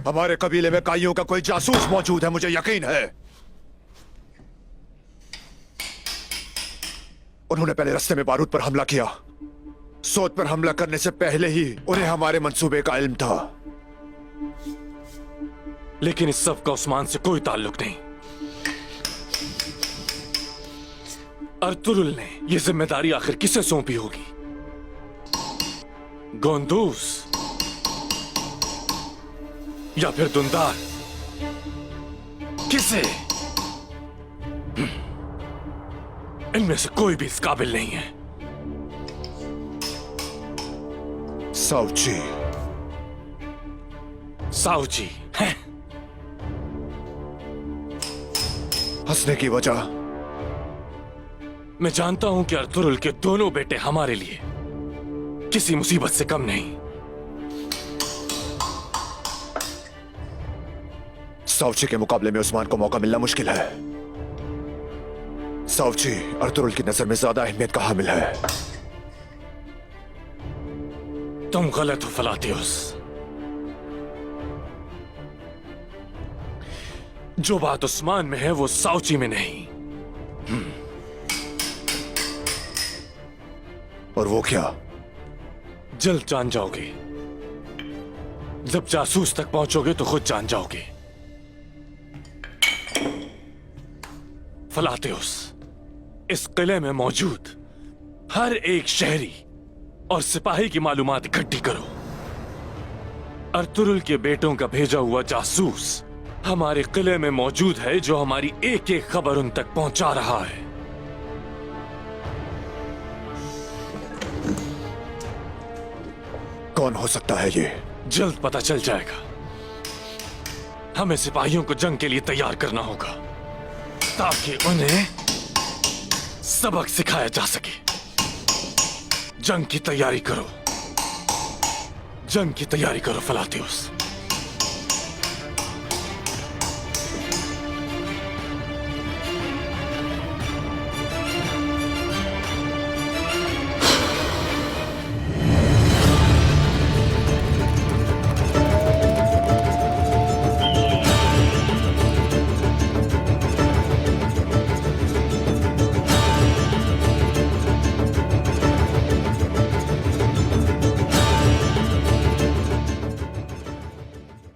हमारे कबीले में काइयों का कोई जासूस मौजूद है, मुझे यकीन है। उन्होंने पहले रास्ते में बारूद पर हमला किया। सोत पर हमला करने से पहले ही उन्हें हमारे मंसूबे का इल्म था। लेकिन इस सब का उस्मान से कोई ताल्लुक नहीं। अर्तुरुल ने यह जिम्मेदारी आखिर किसे सौंपी होगी? गोंदूस या फिर दुंदार? किसे? इनमें से कोई भी इस काबिल नहीं है। साउची। साउची है। हंसने की वजह? मैं जानता हूं कि अर्तुरुल के दोनों बेटे हमारे लिए किसी मुसीबत से कम नहीं। साउची के मुकाबले में उस्मान को मौका मिलना मुश्किल है। साउची अर्तुरुल की नजर में ज्यादा अहमियत का हामिल है। तुम गलत हो फलातियुस। जो बात उस्मान में है वो साउची में नहीं। और वो क्या? जल्द जान जाओगे। जब जासूस तक पहुंचोगे तो खुद जान जाओगे। फलातियुस, इस किले में मौजूद हर एक शहरी और सिपाही की मालूमात इकट्ठी करो। अर्तुरुल के बेटों का भेजा हुआ जासूस हमारे किले में मौजूद है, जो हमारी एक एक खबर उन तक पहुंचा रहा है। कौन हो सकता है ये? जल्द पता चल जाएगा। हमें सिपाहियों को जंग के लिए तैयार करना होगा ताकि उन्हें सबक सिखाया जा सके। जंग की तैयारी करो। जंग की तैयारी करो फलातियुस।